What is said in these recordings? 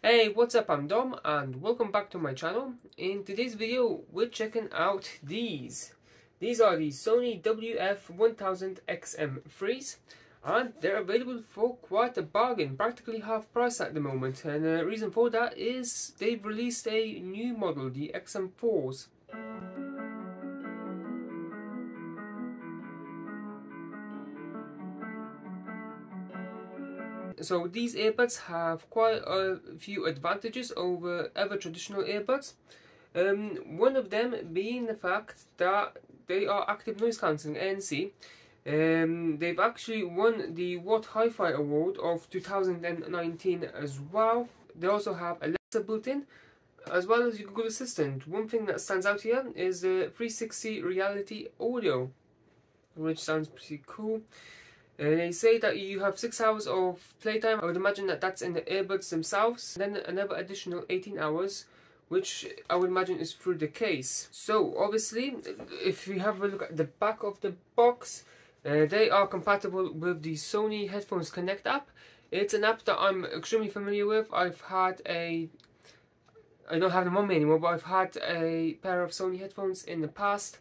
Hey, what's up? I'm Dom and welcome back to my channel. In today's video, we're checking out these. These are the Sony WF-1000XM3s and they're available for quite a bargain, practically half price at the moment. And the reason for that is they've released a new model, the XM4s. So these earbuds have quite a few advantages over other traditional earbuds. One of them being the fact that they are active noise cancelling ANC. They've actually won the What Hi-Fi Award of 2019 as well. They also have Alexa built in, as well as your Google Assistant. One thing that stands out here is the 360 reality audio, which sounds pretty cool. They say that you have 6 hours of playtime. I would imagine that that's in the earbuds themselves. Then another additional 18 hours, which I would imagine is through the case. So obviously, if you have a look at the back of the box, they are compatible with the Sony Headphones Connect app. It's an app that I'm extremely familiar with. I don't have them on me anymore, but I've had a pair of Sony headphones in the past,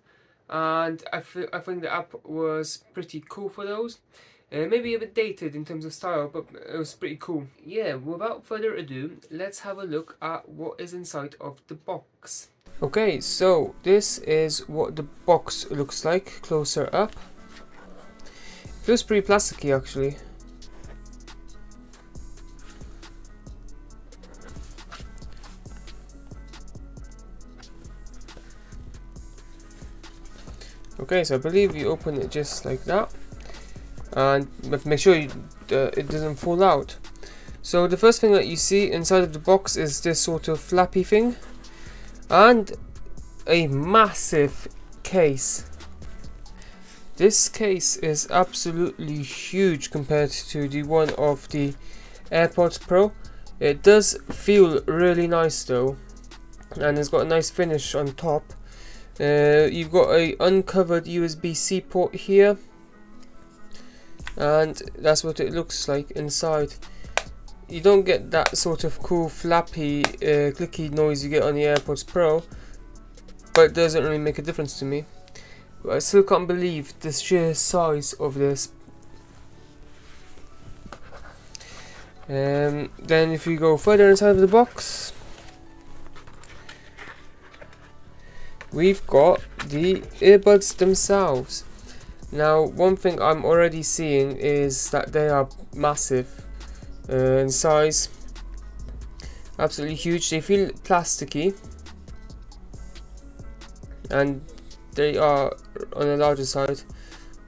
and I think the app was pretty cool for those. Maybe a bit dated in terms of style, but it was pretty cool. Yeah, without further ado, let's have a look at what is inside of the box. Okay, so this is what the box looks like closer up. Feels pretty plasticky actually. Okay, so I believe you open it just like that, and make sure it doesn't fall out. So the first thing that you see inside of the box is this sort of flappy thing and a massive case. This case is absolutely huge compared to the one of the AirPods Pro. It does feel really nice though, and it's got a nice finish on top. You've got a uncovered USB-C port here, and that's what it looks like inside. You don't get that sort of cool flappy clicky noise you get on the AirPods Pro, but it doesn't really make a difference to me. But I still can't believe the sheer size of this. Then if you go further inside of the box, we've got the earbuds themselves. Now, one thing I'm already seeing is that they are massive in size, absolutely huge. They feel plasticky, and they are on the larger side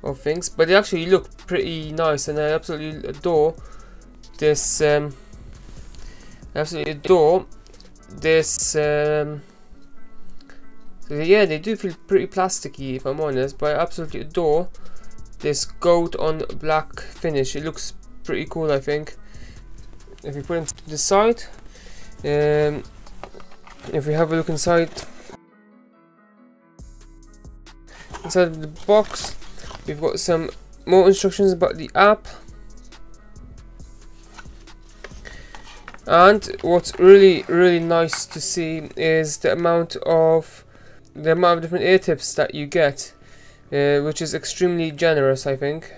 of things, but they actually look pretty nice, and I absolutely adore this. So yeah, they do feel pretty plasticky if I'm honest, but I absolutely adore this gold on black finish. It looks pretty cool, I think. If we put it to the side, if we have a look inside of the box, we've got some more instructions about the app. And what's really nice to see is the amount of different ear tips that you get, which is extremely generous, I think.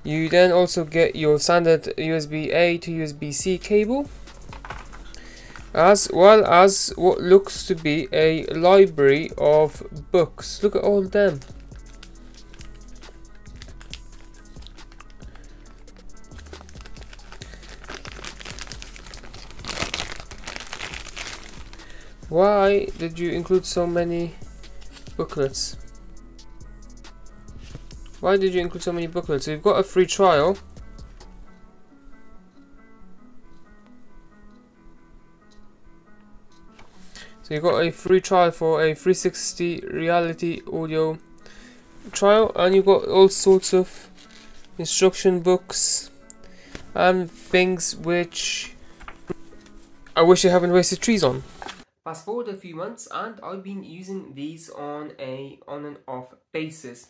You then also get your standard USB-A to USB-C cable, as well as what looks to be a library of books. Look at all of them. Why did you include so many booklets? Why did you include so many booklets? So you've got a free trial. So you've got a free trial for a 360 reality audio trial, and you've got all sorts of instruction books and things which I wish I haven't wasted trees on. Fast forward a few months and I've been using these on a on and off basis.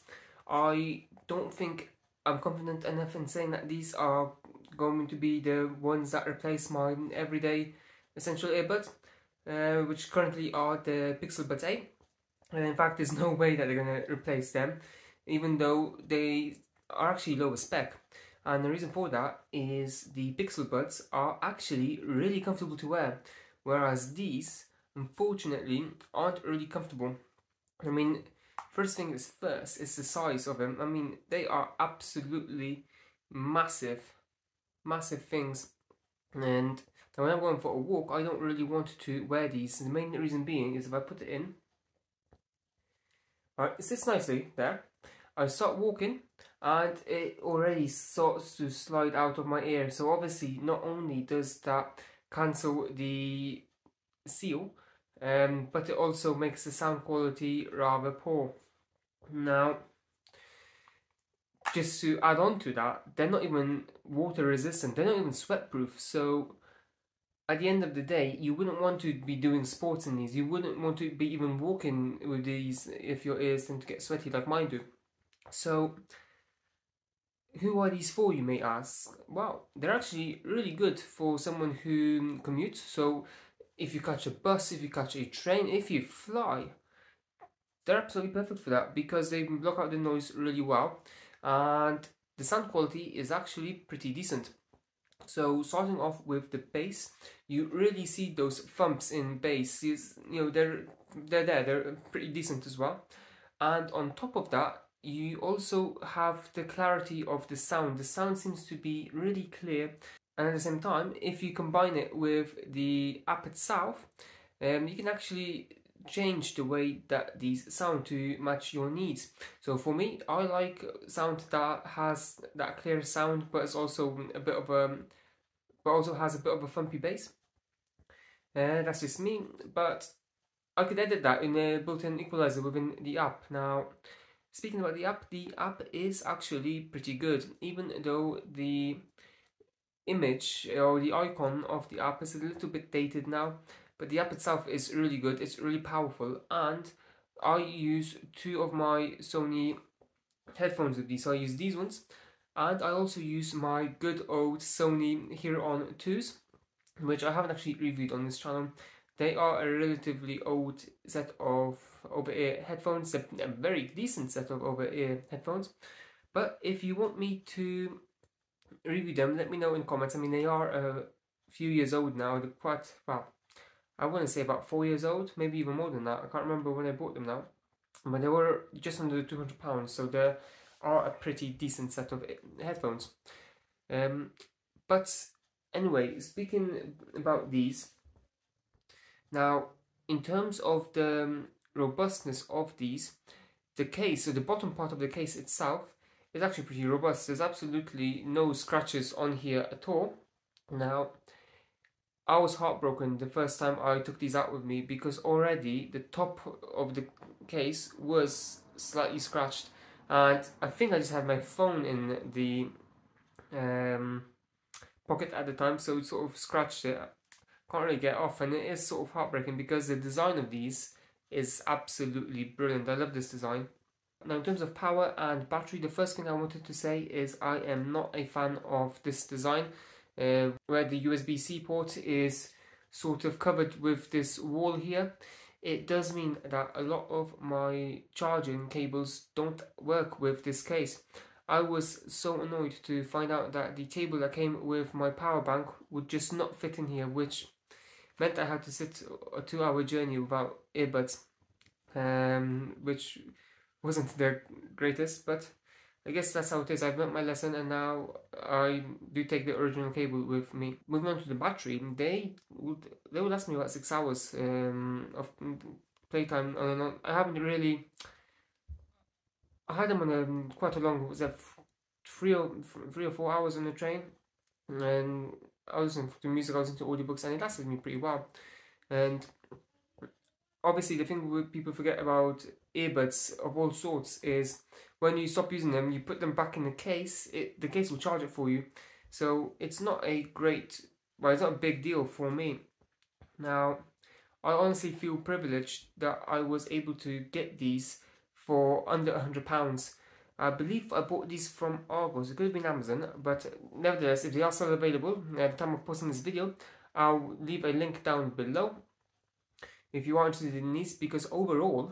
I don't think I'm confident enough in saying that these are going to be the ones that replace my everyday essential earbuds, which currently are the Pixel Buds 8. And in fact, there's no way that they're going to replace them, even though they are actually lower spec. And the reason for that is the Pixel Buds are actually really comfortable to wear, whereas these, unfortunately, aren't really comfortable. I mean, first thing is first, is the size of them. I mean, they are absolutely massive, massive things. And when I'm going for a walk, I don't really want to wear these. The main reason being is if I put it in, right, it sits nicely there. I start walking and it already starts to slide out of my ear. So obviously, not only does that cancel the seal, but it also makes the sound quality rather poor. Now, just to add on to that, they're not even water resistant, they're not even sweat proof. So at the end of the day, you wouldn't want to be doing sports in these. You wouldn't want to be even walking with these if your ears tend to get sweaty like mine do. So who are these for, you may ask? Well, they're actually really good for someone who commutes. So if you catch a bus, if you catch a train, if you fly, they're absolutely perfect for that because they block out the noise really well, and the sound quality is actually pretty decent. So starting off with the bass, you really see those thumps in bass. You know, they're pretty decent as well. And on top of that, you also have the clarity of the sound. The sound seems to be really clear, and at the same time, if you combine it with the app itself, you can actually change the way that these sound to match your needs. So for me, I like sound that has that clear sound, but it's also a bit of a, but also has a bit of a thumpy bass. That's just me, but I could edit that in a built-in equalizer within the app. Now, speaking about the app is actually pretty good, even though the image or the icon of the app is a little bit dated now, but the app itself is really good. It's really powerful, and I use two of my Sony headphones with these. So I use these ones, and I also use my good old Sony Hero-On 2s, which I haven't actually reviewed on this channel. They are a relatively old set of over-ear headphones, a very decent set of over-ear headphones. But if you want me to review them, let me know in comments. I mean, they are a few years old now. They're quite, well, I wouldn't say about 4 years old, maybe even more than that. I can't remember when I bought them now. But they were just under £200, so they are a pretty decent set of headphones. But anyway, speaking about these, now in terms of the robustness of these, the case, so the bottom part of the case itself is actually pretty robust. There's absolutely no scratches on here at all. Now, I was heartbroken the first time I took these out with me because already the top of the case was slightly scratched, and I think I just had my phone in the pocket at the time, so it sort of scratched it. Can't really get off, and it is sort of heartbreaking because the design of these is absolutely brilliant. I love this design. Now, in terms of power and battery, the first thing I wanted to say is I am not a fan of this design, where the USB-C port is sort of covered with this wall here. It does mean that a lot of my charging cables don't work with this case. I was so annoyed to find out that the cable that came with my power bank would just not fit in here, which meant I had to sit a 2-hour journey without earbuds, which wasn't the greatest, but I guess that's how it is. I've learnt my lesson, and now I do take the original cable with me. Moving on to the battery, they would last me about 6 hours of playtime on and on. I haven't really. I had them on quite a long. Was that 3 or 4 hours on the train, and I was listening to music. I was into audiobooks, and it lasted me pretty well. And obviously, the thing people forget about earbuds of all sorts is when you stop using them, you put them back in the case, the case will charge it for you. So it's not a great, well, it's not a big deal for me. Now, I honestly feel privileged that I was able to get these for under £100. I believe I bought these from Argos. It could have been Amazon, but nevertheless, if they are still available at the time of posting this video, I'll leave a link down below if you are interested in these, because overall,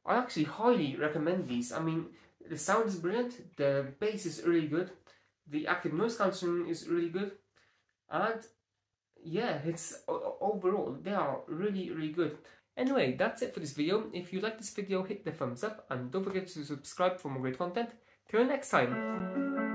I actually highly recommend these. I mean, the sound is brilliant, the bass is really good, the active noise cancelling is really good, and yeah, it's overall, they are really, really good. Anyway, that's it for this video. If you like this video, hit the thumbs up, and don't forget to subscribe for more great content. Till next time.